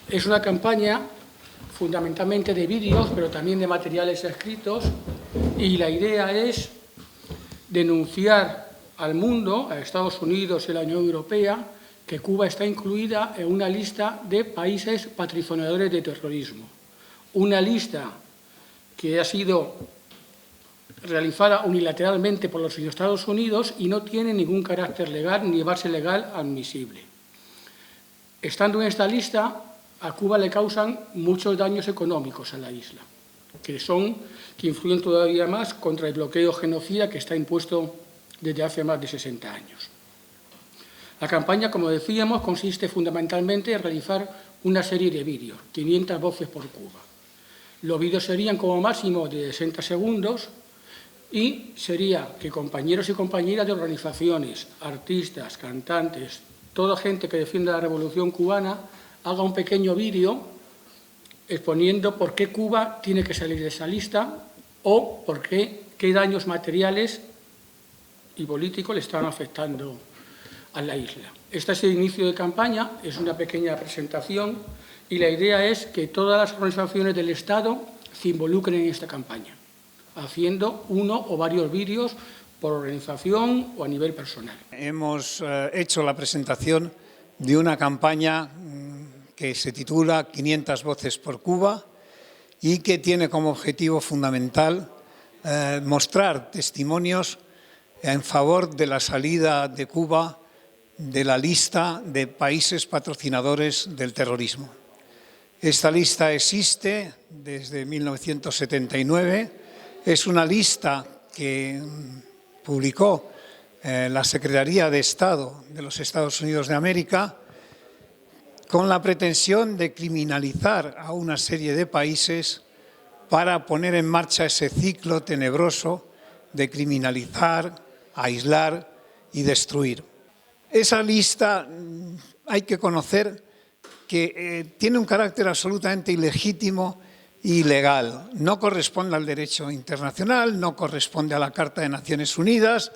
Es una campaña fundamentalmente de vídeos, pero también de materiales escritos, y la idea es denunciar al mundo, a Estados Unidos y a la Unión Europea, que Cuba está incluida en una lista de países patrocinadores de terrorismo. Una lista que ha sido realizada unilateralmente por los Estados Unidos y no tiene ningún carácter legal ni base legal admisible. Estando en esta lista, a Cuba le causan muchos daños económicos a la isla, que influyen todavía más contra el bloqueo genocida que está impuesto desde hace más de 60 años. La campaña, como decíamos, consiste fundamentalmente en realizar una serie de vídeos, 500 voces por Cuba. Los vídeos serían como máximo de 60 segundos y sería que compañeros y compañeras de organizaciones, artistas, cantantes, toda gente que defienda la revolución cubana haga un pequeño vídeo exponiendo por qué Cuba tiene que salir de esa lista o por qué daños materiales y políticos le están afectando a la isla. Este es el inicio de campaña, es una pequeña presentación y la idea es que todas las organizaciones del Estado se involucren en esta campaña, haciendo uno o varios vídeos por organización o a nivel personal. Hemos hecho la presentación de una campaña que se titula 500 voces por Cuba y que tiene como objetivo fundamental mostrar testimonios en favor de la salida de Cuba de la lista de países patrocinadores del terrorismo. Esta lista existe desde 1979, es una lista que publicó la Secretaría de Estado de los Estados Unidos de América con la pretensión de criminalizar a una serie de países para poner en marcha ese ciclo tenebroso de criminalizar, aislar y destruir. Esa lista hay que conocer que tiene un carácter absolutamente ilegítimo y ilegal. No corresponde al derecho internacional, no corresponde a la Carta de Naciones Unidas,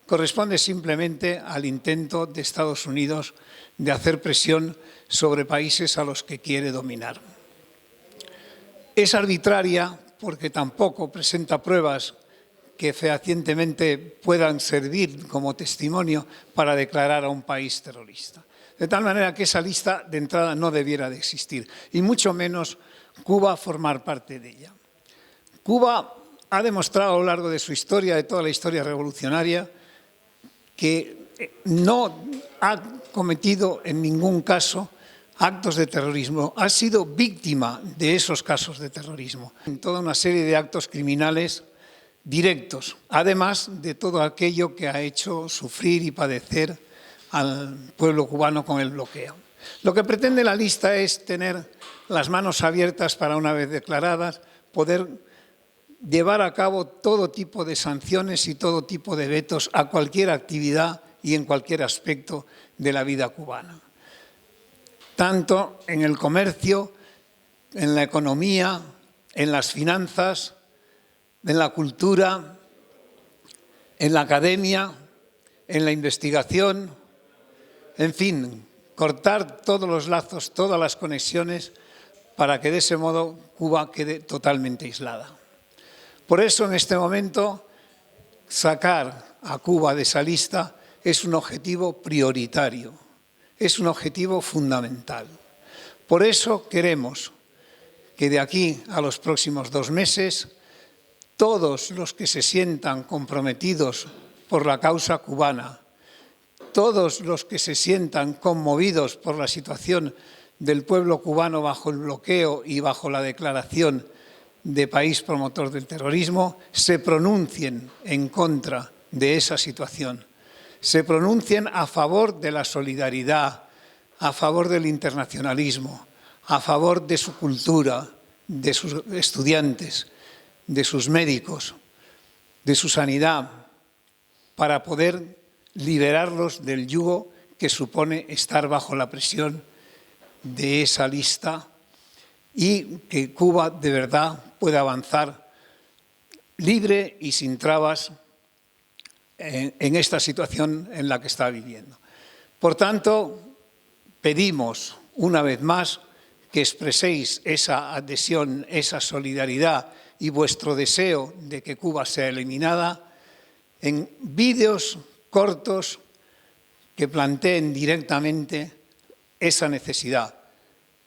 corresponde simplemente al intento de Estados Unidos de hacer presión sobre países a los que quiere dominar. Es arbitraria porque tampoco presenta pruebas que fehacientemente puedan servir como testimonio para declarar a un país terrorista. De tal manera que esa lista de entrada no debiera de existir, y mucho menos Cuba formar parte de ella. Cuba ha demostrado a lo largo de su historia, de toda la historia revolucionaria, que no ha cometido en ningún caso actos de terrorismo, ha sido víctima de esos casos de terrorismo, en toda una serie de actos criminales directos, además de todo aquello que ha hecho sufrir y padecer al pueblo cubano con el bloqueo. Lo que pretende la lista es tener las manos abiertas para, una vez declaradas, poder llevar a cabo todo tipo de sanciones y todo tipo de vetos a cualquier actividad y en cualquier aspecto de la vida cubana. Tanto en el comercio, en la economía, en las finanzas, en la cultura, en la academia, en la investigación, en fin, cortar todos los lazos, todas las conexiones para que de ese modo Cuba quede totalmente aislada. Por eso en este momento sacar a Cuba de esa lista es un objetivo prioritario, es un objetivo fundamental. Por eso queremos que de aquí a los próximos 2 meses todos los que se sientan comprometidos por la causa cubana, todos los que se sientan conmovidos por la situación del pueblo cubano bajo el bloqueo y bajo la declaración de país promotor del terrorismo, se pronuncien en contra de esa situación, se pronuncien a favor de la solidaridad, a favor del internacionalismo, a favor de su cultura, de sus estudiantes, de sus médicos, de su sanidad, para poder liberarlos del yugo que supone estar bajo la presión de esa lista y que Cuba de verdad pueda avanzar libre y sin trabas en esta situación en la que está viviendo. Por tanto, pedimos una vez más que expreséis esa adhesión, esa solidaridad y vuestro deseo de que Cuba sea eliminada en vídeos cortos que planteen directamente esa necesidad.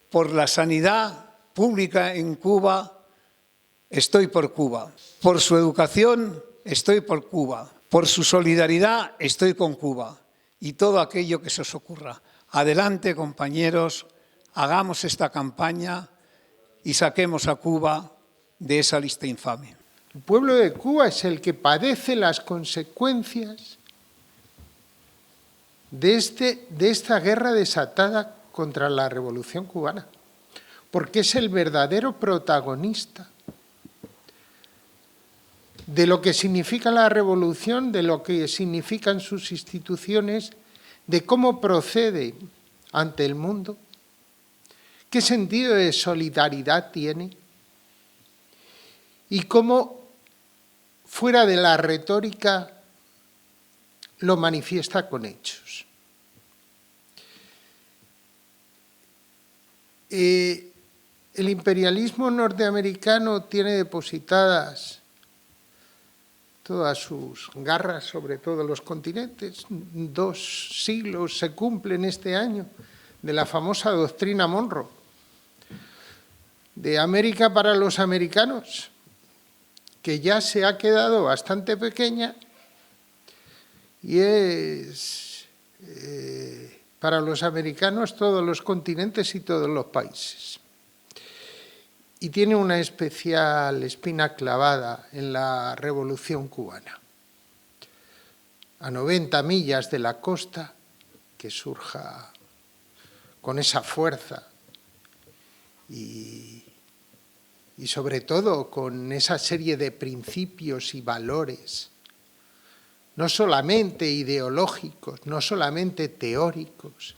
Por la sanidad pública en Cuba, estoy por Cuba. Por su educación, estoy por Cuba. Por su solidaridad, estoy con Cuba. Y todo aquello que se os ocurra. Adelante, compañeros, hagamos esta campaña y saquemos a Cuba de esa lista infame. El pueblo de Cuba es el que padece las consecuencias de esta guerra desatada contra la Revolución Cubana, porque es el verdadero protagonista de lo que significa la revolución, de lo que significan sus instituciones, de cómo procede ante el mundo, qué sentido de solidaridad tiene y cómo, fuera de la retórica, lo manifiesta con hechos. El imperialismo norteamericano tiene depositadas todas sus garras sobre todos los continentes. 2 siglos se cumplen este año de la famosa doctrina Monroe, de América para los americanos, que ya se ha quedado bastante pequeña y es para los americanos todos los continentes y todos los países. Y tiene una especial espina clavada en la Revolución Cubana. A 90 millas de la costa, que surja con esa fuerza y sobre todo con esa serie de principios y valores, no solamente ideológicos, no solamente teóricos,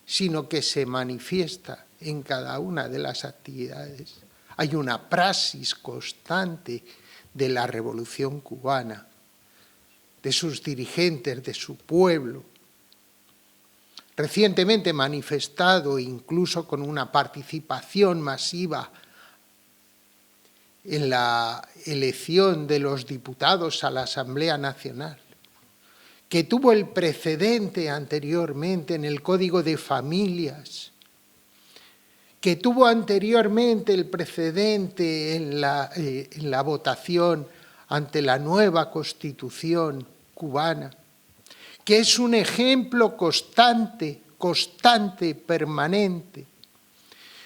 sino que se manifiesta en cada una de las actividades. Hay una praxis constante de la Revolución Cubana, de sus dirigentes, de su pueblo, recientemente manifestado incluso con una participación masiva en la elección de los diputados a la Asamblea Nacional, que tuvo el precedente anteriormente en el Código de Familias, que tuvo anteriormente el precedente en la votación ante la nueva Constitución cubana, que es un ejemplo constante, permanente,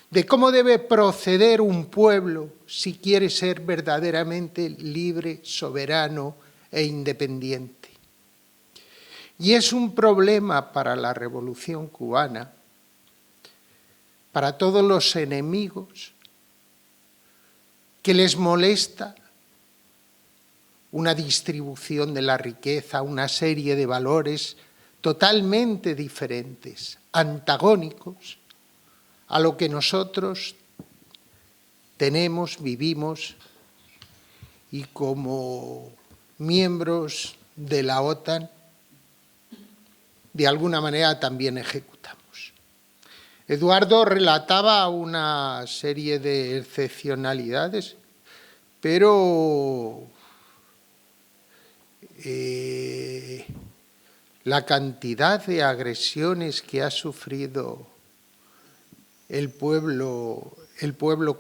de cómo debe proceder un pueblo si quiere ser verdaderamente libre, soberano e independiente. Y es un problema para la Revolución Cubana, para todos los enemigos, que les molesta una distribución de la riqueza, una serie de valores totalmente diferentes, antagónicos a lo que nosotros tenemos, vivimos y como miembros de la OTAN, de alguna manera también ejecutamos. Eduardo relataba una serie de excepcionalidades, pero la cantidad de agresiones que ha sufrido el pueblo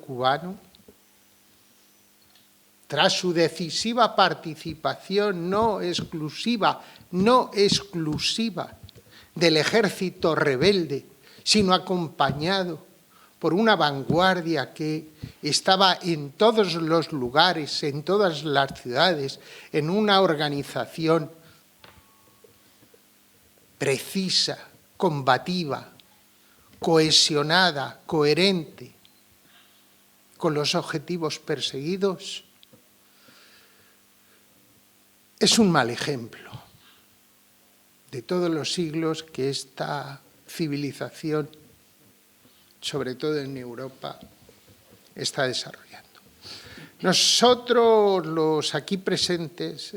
cubano, tras su decisiva participación no exclusiva del ejército rebelde, sino acompañado por una vanguardia que estaba en todos los lugares, en todas las ciudades, en una organización precisa, combativa, cohesionada, coherente con los objetivos perseguidos, es un mal ejemplo de todos los siglos que esta civilización, sobre todo en Europa, está desarrollando. Nosotros, los aquí presentes,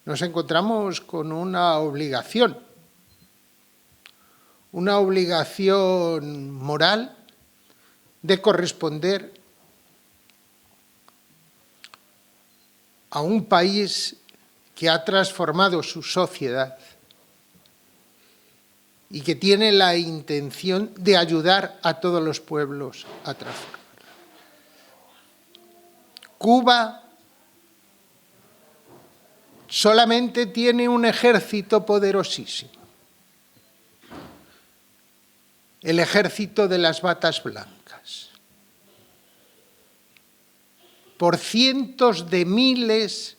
nos encontramos con una obligación una obligación moral de corresponder a un país que ha transformado su sociedad y que tiene la intención de ayudar a todos los pueblos a transformarla. Cuba solamente tiene un ejército poderosísimo, el ejército de las batas blancas, por cientos de miles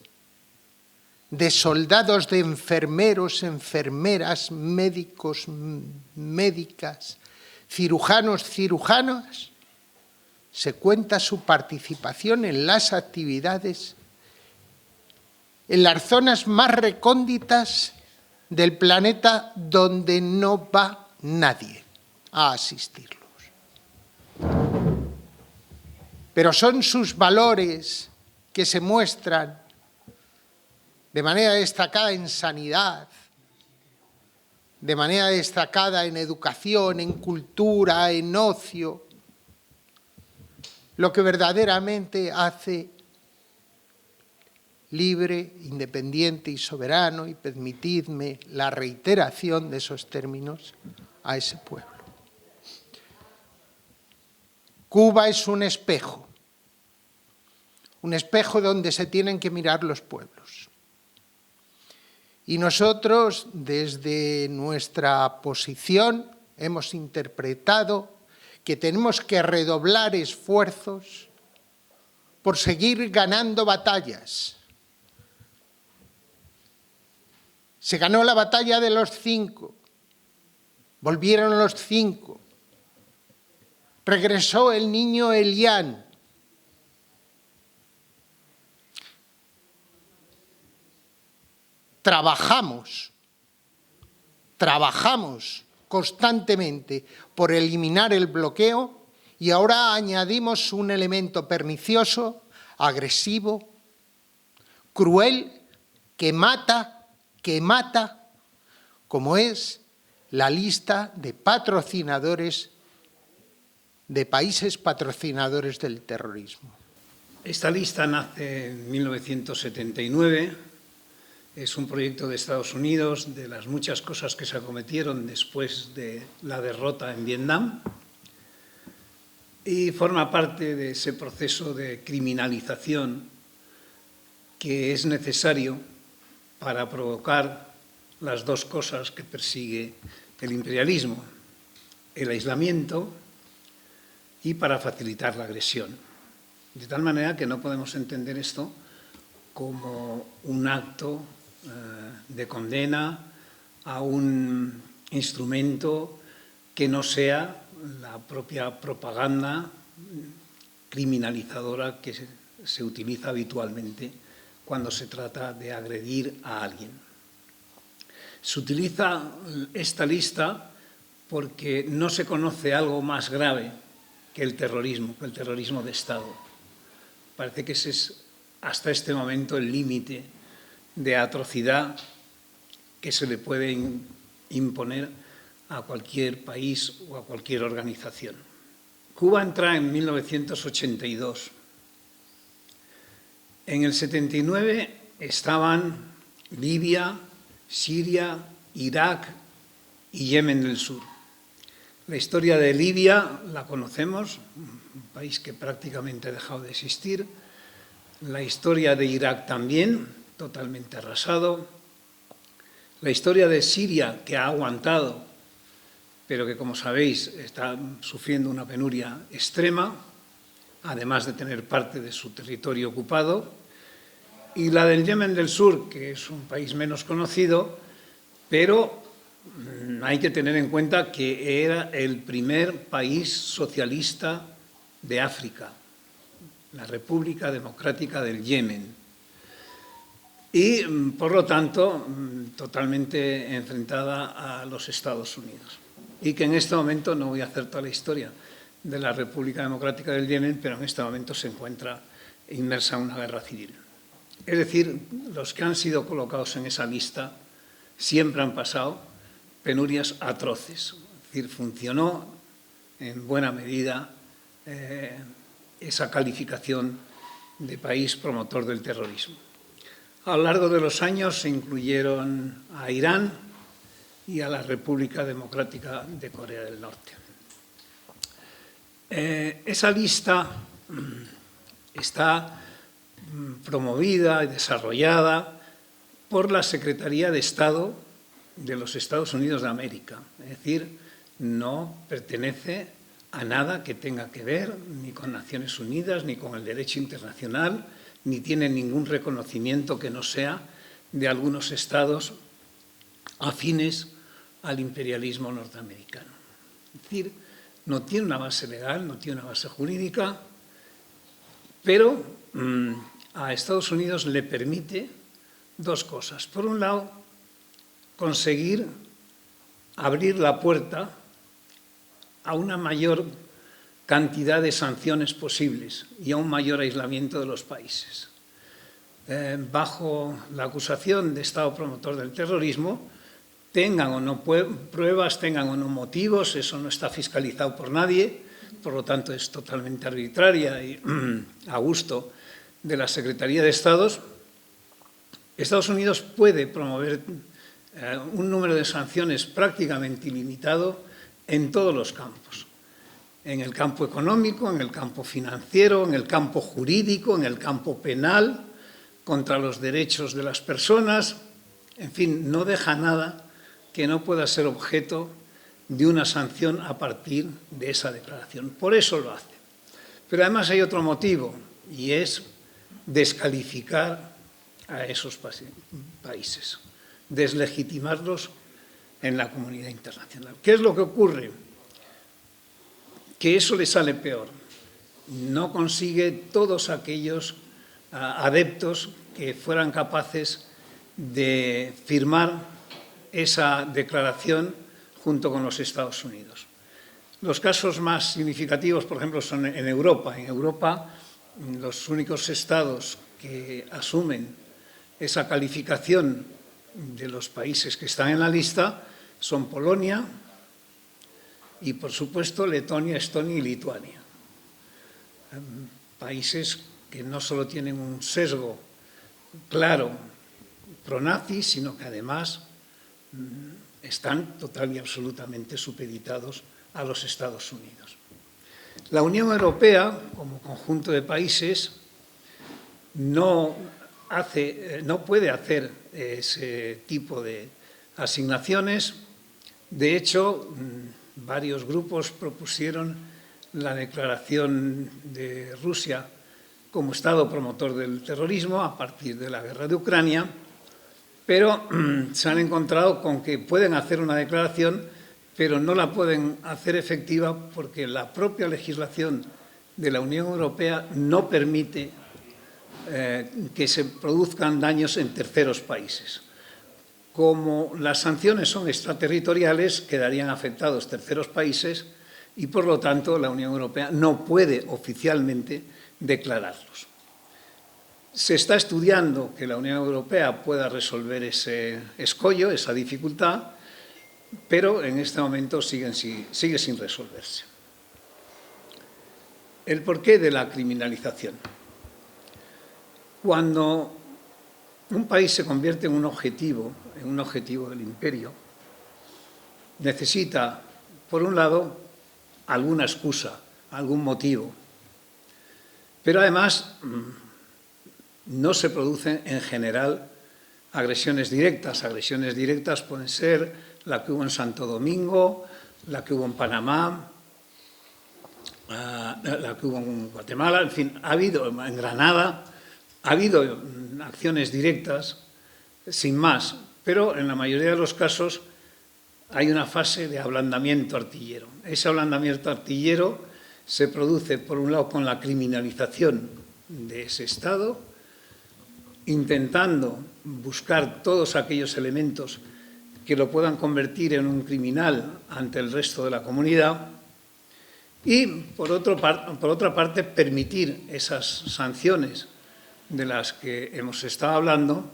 de soldados, de enfermeros, enfermeras, médicos, médicas, cirujanos, cirujanas, se cuenta su participación en las actividades en las zonas más recónditas del planeta donde no va nadie a asistirlos. Pero son sus valores que se muestran de manera destacada en sanidad, de manera destacada en educación, en cultura, en ocio, lo que verdaderamente hace libre, independiente y soberano, y permitidme la reiteración de esos términos, a ese pueblo. Cuba es un espejo donde se tienen que mirar los pueblos. Y nosotros, desde nuestra posición, hemos interpretado que tenemos que redoblar esfuerzos por seguir ganando batallas. Se ganó la batalla de los 5, volvieron los 5, regresó el niño Elián. Trabajamos constantemente por eliminar el bloqueo y ahora añadimos un elemento pernicioso, agresivo, cruel, que mata, como es la lista de patrocinadores, de países patrocinadores del terrorismo. Esta lista nace en 1979, es un proyecto de Estados Unidos, de las muchas cosas que se acometieron después de la derrota en Vietnam, y forma parte de ese proceso de criminalización que es necesario para provocar las dos cosas que persigue el imperialismo, el aislamiento y para facilitar la agresión. De tal manera que no podemos entender esto como un acto de condena a un instrumento que no sea la propia propaganda criminalizadora que se utiliza habitualmente cuando se trata de agredir a alguien. Se utiliza esta lista porque no se conoce algo más grave que el terrorismo de Estado. Parece que ese es hasta este momento el límite de atrocidad que se le puede imponer a cualquier país o a cualquier organización. Cuba entra en 1982. En el 79 estaban Libia, Siria, Irak y Yemen del Sur. La historia de Libia la conocemos, un país que prácticamente ha dejado de existir. La historia de Irak también, totalmente arrasado. La historia de Siria, que ha aguantado, pero que, como sabéis, está sufriendo una penuria extrema, además de tener parte de su territorio ocupado. Y la del Yemen del Sur, que es un país menos conocido, pero hay que tener en cuenta que era el primer país socialista de África, la República Democrática del Yemen. Y, por lo tanto, totalmente enfrentada a los Estados Unidos. Y que en este momento, no voy a hacer toda la historia de la República Democrática del Yemen, pero en este momento se encuentra inmersa en una guerra civil. Es decir, los que han sido colocados en esa lista siempre han pasado penurias atroces, decir, funcionó en buena medida esa calificación de país promotor del terrorismo. A lo largo de los años se incluyeron a Irán y a la República Democrática de Corea del Norte. Esa lista está promovida y desarrollada por la Secretaría de Estado de los Estados Unidos de América. Es decir, no pertenece a nada que tenga que ver ni con Naciones Unidas, ni con el derecho internacional, ni tiene ningún reconocimiento que no sea de algunos estados afines al imperialismo norteamericano. Es decir, no tiene una base legal, no tiene una base jurídica, pero a Estados Unidos le permite dos cosas. Por un lado, conseguir abrir la puerta a una mayor cantidad de sanciones posibles y a un mayor aislamiento de los países. Bajo la acusación de Estado promotor del terrorismo, tengan o no pruebas, tengan o no motivos, eso no está fiscalizado por nadie, por lo tanto es totalmente arbitraria y a gusto de la Secretaría de Estado. Estados Unidos puede promover un número de sanciones prácticamente ilimitado en todos los campos. En el campo económico, en el campo financiero, en el campo jurídico, en el campo penal, contra los derechos de las personas. En fin, no deja nada que no pueda ser objeto de una sanción a partir de esa declaración. Por eso lo hace. Pero además hay otro motivo, y es descalificar a esos países, deslegitimarlos en la comunidad internacional. ¿Qué es lo que ocurre? Que eso le sale peor. No consigue todos aquellos adeptos que fueran capaces de firmar esa declaración junto con los Estados Unidos. Los casos más significativos, por ejemplo, son en Europa. En Europa, los únicos estados que asumen esa calificación de los países que están en la lista son Polonia y, por supuesto, Letonia, Estonia y Lituania. Países que no solo tienen un sesgo claro pro-nazi, sino que además están total y absolutamente supeditados a los Estados Unidos. La Unión Europea, como conjunto de países, no puede hacer ese tipo de asignaciones. De hecho, varios grupos propusieron la declaración de Rusia como Estado promotor del terrorismo a partir de la guerra de Ucrania, pero se han encontrado con que pueden hacer una declaración, pero no la pueden hacer efectiva porque la propia legislación de la Unión Europea no permite que se produzcan daños en terceros países. Como las sanciones son extraterritoriales, quedarían afectados terceros países y, por lo tanto, la Unión Europea no puede oficialmente declararlos. Se está estudiando que la Unión Europea pueda resolver ese escollo, esa dificultad, pero en este momento sigue sin resolverse. El porqué de la criminalización. Cuando un país se convierte en un objetivo del imperio, necesita, por un lado, alguna excusa, algún motivo, pero además no se producen en general agresiones directas. Agresiones directas pueden ser la que hubo en Santo Domingo, la que hubo en Panamá, la que hubo en Guatemala, en fin, ha habido en Granada, ha habido acciones directas, sin más, pero en la mayoría de los casos hay una fase de ablandamiento artillero. Ese ablandamiento artillero se produce, por un lado, con la criminalización de ese Estado, intentando buscar todos aquellos elementos que lo puedan convertir en un criminal ante el resto de la comunidad y, por otra parte, permitir esas sanciones de las que hemos estado hablando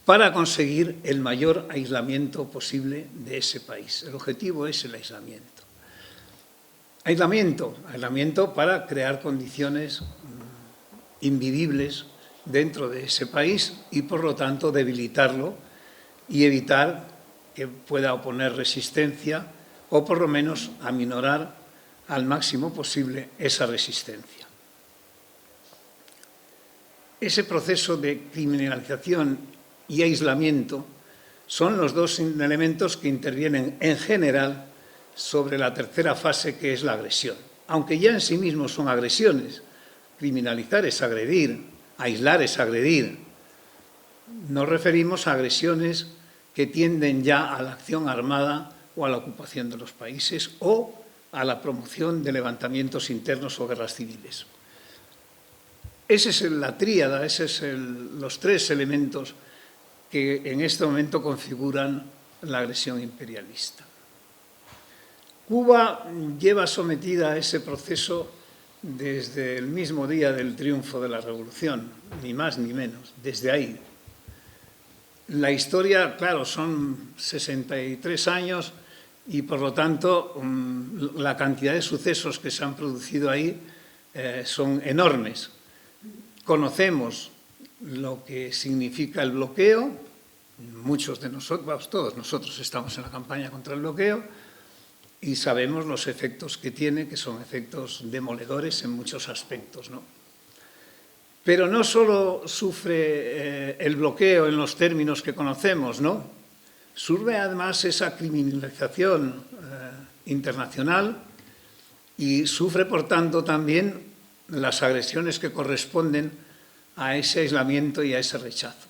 para conseguir el mayor aislamiento posible de ese país. El objetivo es el aislamiento. Aislamiento para crear condiciones invivibles dentro de ese país y, por lo tanto, debilitarlo y evitar que pueda oponer resistencia o, por lo menos, aminorar al máximo posible esa resistencia. Ese proceso de criminalización y aislamiento son los dos elementos que intervienen en general sobre la tercera fase, que es la agresión. Aunque ya en sí mismos son agresiones, criminalizar es agredir, aislar es agredir. Nos referimos a agresiones que tienden ya a la acción armada o a la ocupación de los países o a la promoción de levantamientos internos o guerras civiles. Esa es la tríada, esos son los tres elementos que en este momento configuran la agresión imperialista. Cuba lleva sometida a ese proceso desde el mismo día del triunfo de la Revolución, ni más ni menos, desde ahí. La historia, claro, son 63 años y, por lo tanto, la cantidad de sucesos que se han producido ahí son enormes. Conocemos lo que significa el bloqueo, muchos de nosotros, todos nosotros estamos en la campaña contra el bloqueo, y sabemos los efectos que tiene, que son efectos demoledores en muchos aspectos, ¿no? Pero no solo sufre el bloqueo en los términos que conocemos, ¿no? Sufre además esa criminalización internacional y sufre, por tanto, también las agresiones que corresponden a ese aislamiento y a ese rechazo.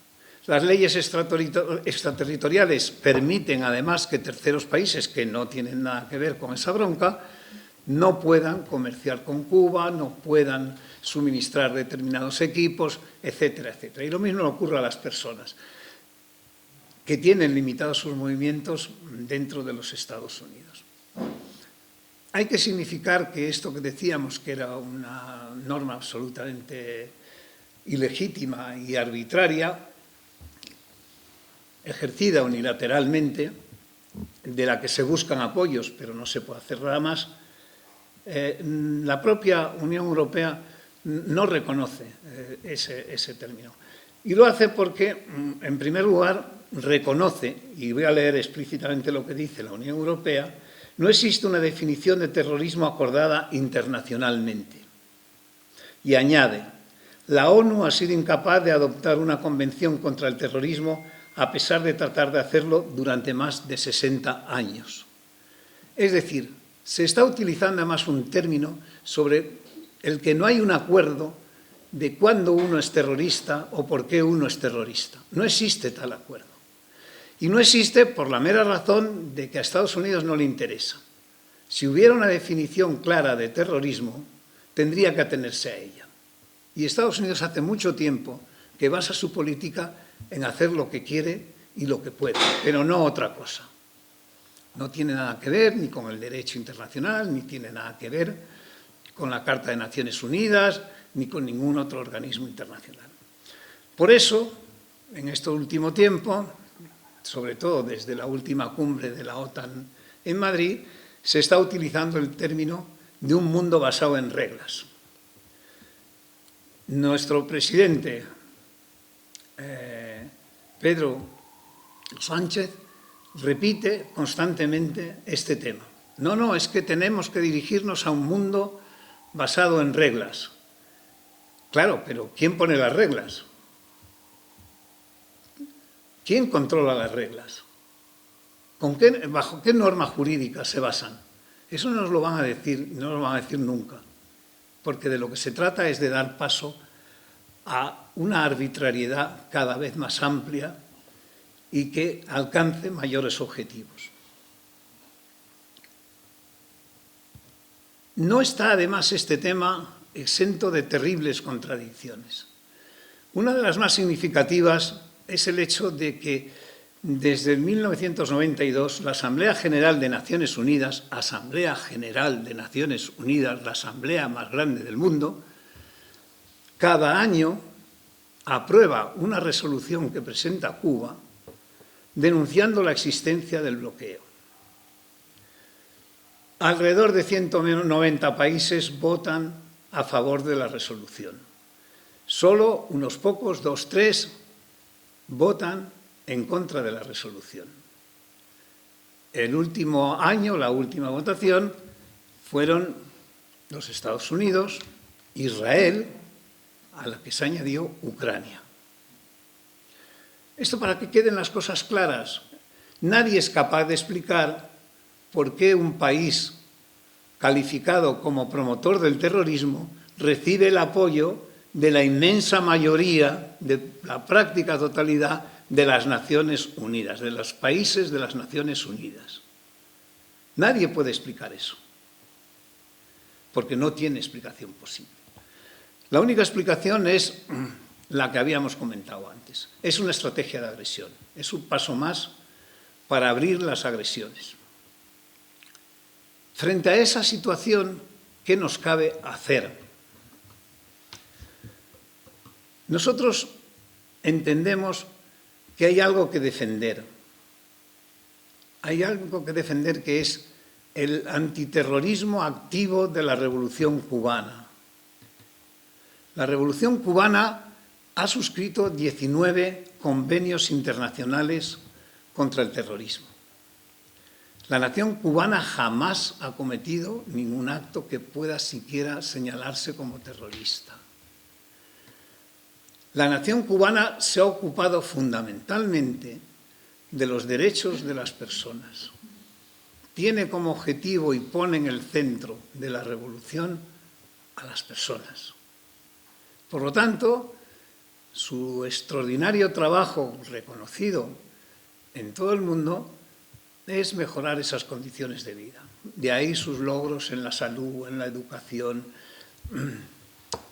Las leyes extraterritoriales permiten, además, que terceros países que no tienen nada que ver con esa bronca no puedan comerciar con Cuba, no puedan suministrar determinados equipos, etcétera, etcétera. Y lo mismo ocurre a las personas que tienen limitados sus movimientos dentro de los Estados Unidos. Hay que significar que esto que decíamos, que era una norma absolutamente ilegítima y arbitraria, ejercida unilateralmente, de la que se buscan apoyos, pero no se puede hacer nada más, la propia Unión Europea no reconoce ese término. Y lo hace porque, en primer lugar, reconoce, y voy a leer explícitamente lo que dice la Unión Europea, no existe una definición de terrorismo acordada internacionalmente. Y añade, la ONU ha sido incapaz de adoptar una convención contra el terrorismo a pesar de tratar de hacerlo durante más de 60 años. Es decir, se está utilizando además un término sobre el que no hay un acuerdo de cuándo uno es terrorista o por qué uno es terrorista. No existe tal acuerdo. Y no existe por la mera razón de que a Estados Unidos no le interesa. Si hubiera una definición clara de terrorismo, tendría que atenerse a ella. Y Estados Unidos hace mucho tiempo que basa su política en hacer lo que quiere y lo que puede, pero no otra cosa. No tiene nada que ver ni con el derecho internacional, ni tiene nada que ver con la Carta de Naciones Unidas, ni con ningún otro organismo internacional. Por eso, en este último tiempo, sobre todo desde la última cumbre de la OTAN en Madrid, se está utilizando el término de un mundo basado en reglas. Nuestro presidente, Pedro Sánchez, repite constantemente este tema. No, es que tenemos que dirigirnos a un mundo basado en reglas. Claro, pero ¿quién pone las reglas? ¿Quién controla las reglas? ¿Bajo qué normas jurídicas se basan? Eso no nos lo van a decir, no nos lo van a decir nunca, porque de lo que se trata es de dar paso a una arbitrariedad cada vez más amplia y que alcance mayores objetivos. No está, además, este tema exento de terribles contradicciones. Una de las más significativas es el hecho de que desde 1992 la Asamblea General de Naciones Unidas, la Asamblea más grande del mundo, cada año aprueba una resolución que presenta Cuba denunciando la existencia del bloqueo. alrededor de 190 países votan a favor de la resolución. Solo unos pocos, 2, 3, votan en contra de la resolución. El último año, la última votación, fueron los Estados Unidos, Israel, a la que se añadió Ucrania. Esto para que queden las cosas claras. Nadie es capaz de explicar por qué un país calificado como promotor del terrorismo recibe el apoyo de la inmensa mayoría, de la práctica totalidad de las Naciones Unidas, de los países de las Naciones Unidas. Nadie puede explicar eso, porque no tiene explicación posible. La única explicación es la que habíamos comentado antes. Es una estrategia de agresión, es un paso más para abrir las agresiones. Frente a esa situación, ¿qué nos cabe hacer? Nosotros entendemos que hay algo que defender. Hay algo que defender que es el antiterrorismo activo de la Revolución Cubana. La Revolución Cubana ha suscrito 19 convenios internacionales contra el terrorismo. La nación cubana jamás ha cometido ningún acto que pueda siquiera señalarse como terrorista. La nación cubana se ha ocupado fundamentalmente de los derechos de las personas. Tiene como objetivo y pone en el centro de la revolución a las personas. Por lo tanto, su extraordinario trabajo, reconocido en todo el mundo, es mejorar esas condiciones de vida. De ahí sus logros en la salud, en la educación,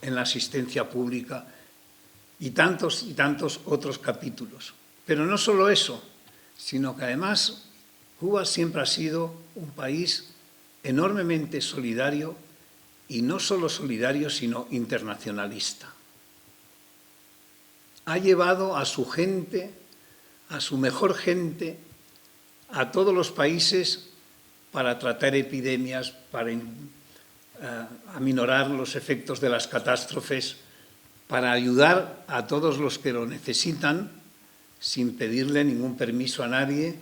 en la asistencia pública y tantos otros capítulos. Pero no solo eso, sino que además Cuba siempre ha sido un país enormemente solidario y no solo solidario, sino internacionalista. Ha llevado a su gente, a su mejor gente, a todos los países para tratar epidemias, para aminorar los efectos de las catástrofes, para ayudar a todos los que lo necesitan sin pedirle ningún permiso a nadie,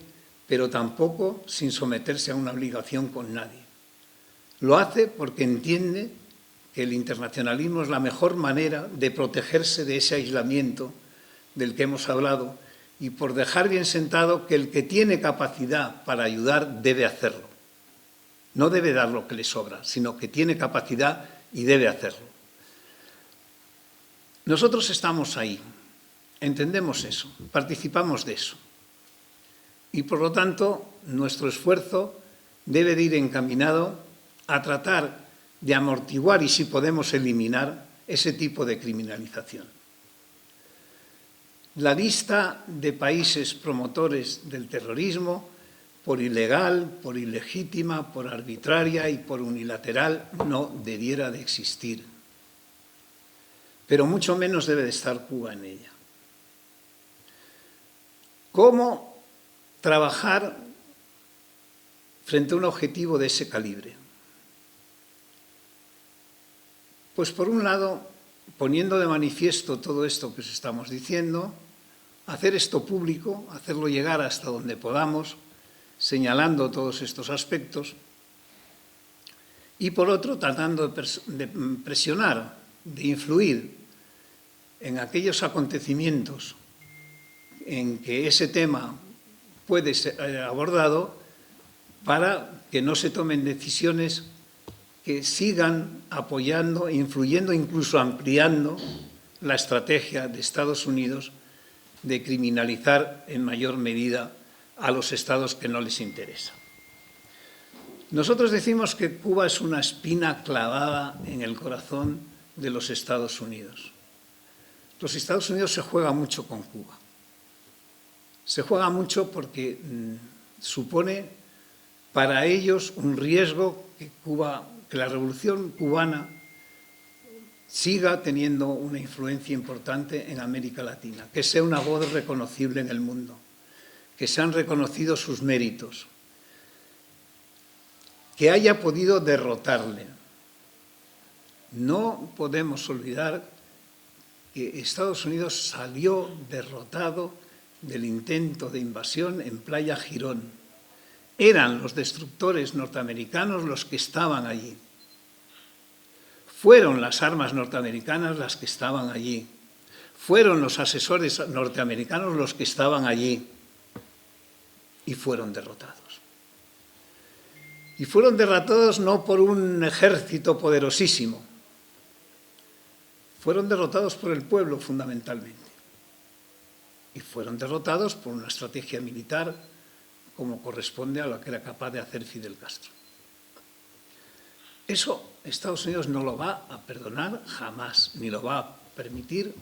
pero tampoco sin someterse a una obligación con nadie. Lo hace porque entiende que el internacionalismo es la mejor manera de protegerse de ese aislamiento del que hemos hablado y por dejar bien sentado que el que tiene capacidad para ayudar debe hacerlo. No debe dar lo que le sobra, sino que tiene capacidad y debe hacerlo. Nosotros estamos ahí, entendemos eso, participamos de eso. Y por lo tanto, nuestro esfuerzo debe de ir encaminado a tratar de amortiguar y, si podemos, eliminar ese tipo de criminalización. La lista de países promotores del terrorismo, por ilegal, por ilegítima, por arbitraria y por unilateral, no debiera de existir. Pero mucho menos debe de estar Cuba en ella. ¿Cómo trabajar frente a un objetivo de ese calibre? Pues por un lado, poniendo de manifiesto todo esto que os estamos diciendo, hacer esto público, hacerlo llegar hasta donde podamos, señalando todos estos aspectos, y por otro, tratando de presionar, de influir en aquellos acontecimientos en que ese tema puede ser abordado para que no se tomen decisiones que sigan apoyando, influyendo, incluso ampliando la estrategia de Estados Unidos de criminalizar en mayor medida a los estados que no les interesa. Nosotros decimos que Cuba es una espina clavada en el corazón de los Estados Unidos. Los Estados Unidos se juega mucho con Cuba. Se juega mucho porque supone para ellos un riesgo que la revolución cubana siga teniendo una influencia importante en América Latina, que sea una voz reconocible en el mundo, que sean reconocidos sus méritos. que haya podido derrotarle. No podemos olvidar que Estados Unidos salió derrotado del intento de invasión en Playa Girón. Eran los destructores norteamericanos los que estaban allí. Fueron las armas norteamericanas las que estaban allí. Fueron los asesores norteamericanos los que estaban allí. Y fueron derrotados. Y fueron derrotados no por un ejército poderosísimo. Fueron derrotados por el pueblo, fundamentalmente. Y fueron derrotados por una estrategia militar como corresponde a lo que era capaz de hacer Fidel Castro. Eso Estados Unidos no lo va a perdonar jamás, ni lo va a permitir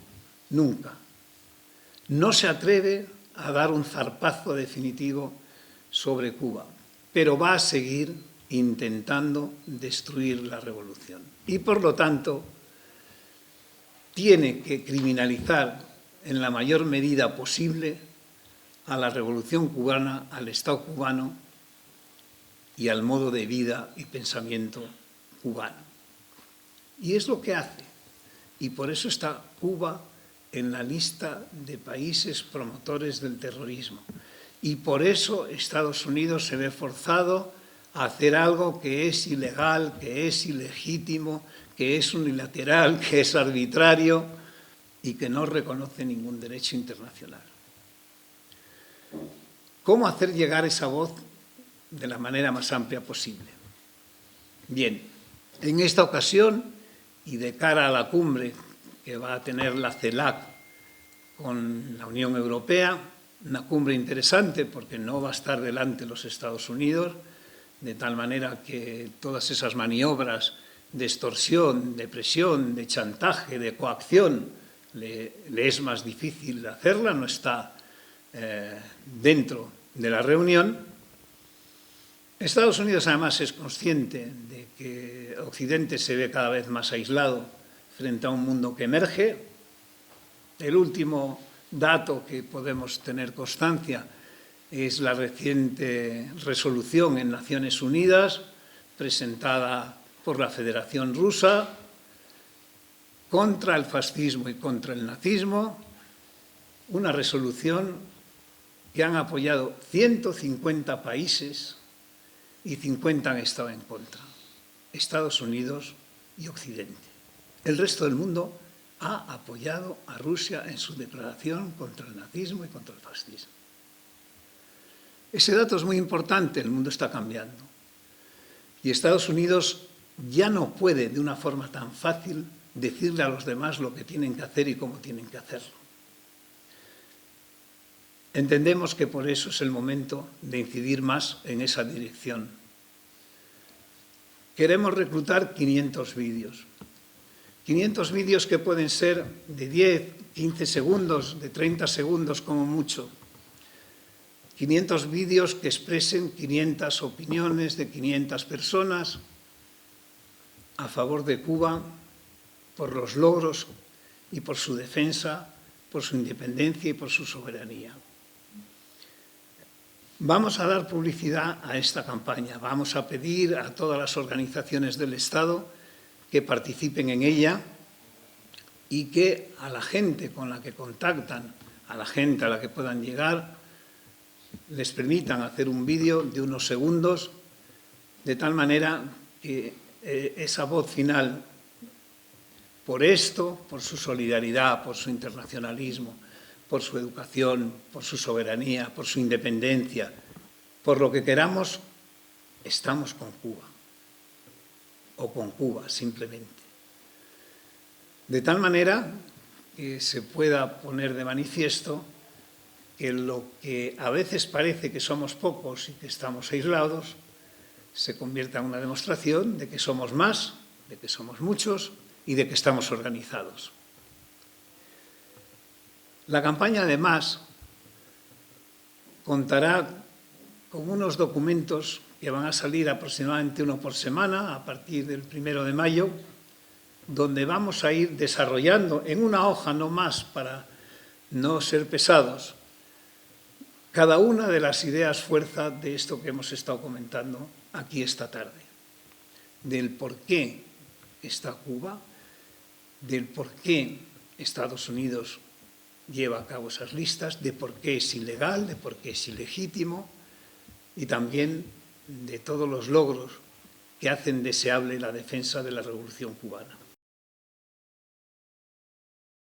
nunca. No se atreve a dar un zarpazo definitivo sobre Cuba, pero va a seguir intentando destruir la revolución. Y por lo tanto, tiene que criminalizar en la mayor medida posible a la revolución cubana, al Estado cubano y al modo de vida y pensamiento cubano. Y es lo que hace. Y por eso está Cuba en la lista de países promotores del terrorismo. Y por eso Estados Unidos se ve forzado a hacer algo que es ilegal, que es ilegítimo, que es unilateral, que es arbitrario y que no reconoce ningún derecho internacional. ¿Cómo hacer llegar esa voz de la manera más amplia posible? Bien, en esta ocasión y de cara a la cumbre que va a tener la CELAC con la Unión Europea, una cumbre interesante porque no va a estar delante los Estados Unidos, de tal manera que todas esas maniobras de extorsión, de presión, de chantaje, de coacción, le es más difícil hacerla, no está dentro de la reunión. Estados Unidos además es consciente de que Occidente se ve cada vez más aislado frente a un mundo que emerge. El último dato que podemos tener constancia es la reciente resolución en Naciones Unidas presentada por la Federación Rusa contra el fascismo y contra el nazismo, una resolución que han apoyado 150 países y 50 han estado en contra, Estados Unidos y Occidente. El resto del mundo ha apoyado a Rusia en su declaración contra el nazismo y contra el fascismo. Ese dato es muy importante, el mundo está cambiando. Y Estados Unidos ya no puede, de una forma tan fácil, decirle a los demás lo que tienen que hacer y cómo tienen que hacerlo. Entendemos que por eso es el momento de incidir más en esa dirección. Queremos reclutar 500 vídeos. 500 vídeos que pueden ser de 10, 15 segundos, de 30 segundos como mucho. 500 vídeos que expresen 500 opiniones de 500 personas a favor de Cuba por los logros y por su defensa, por su independencia y por su soberanía. Vamos a dar publicidad a esta campaña, vamos a pedir a todas las organizaciones del Estado que participen en ella y que a la gente con la que contactan, a la gente a la que puedan llegar, les permitan hacer un vídeo de unos segundos, de tal manera que esa voz final, por esto, por su solidaridad, por su internacionalismo, por su educación, por su soberanía, por su independencia, por lo que queramos, estamos con Cuba, o con Cuba simplemente. De tal manera que se pueda poner de manifiesto que lo que a veces parece que somos pocos y que estamos aislados, se convierta en una demostración de que somos más, de que somos muchos y de que estamos organizados. La campaña, además, contará con unos documentos que van a salir aproximadamente uno por semana a partir del 1 de mayo, donde vamos a ir desarrollando en una hoja no más para no ser pesados, cada una de las ideas fuerza de esto que hemos estado comentando aquí esta tarde. del por qué está Cuba, del por qué Estados Unidos lleva a cabo esas listas, de por qué es ilegal, de por qué es ilegítimo, y también de todos los logros que hacen deseable la defensa de la Revolución cubana.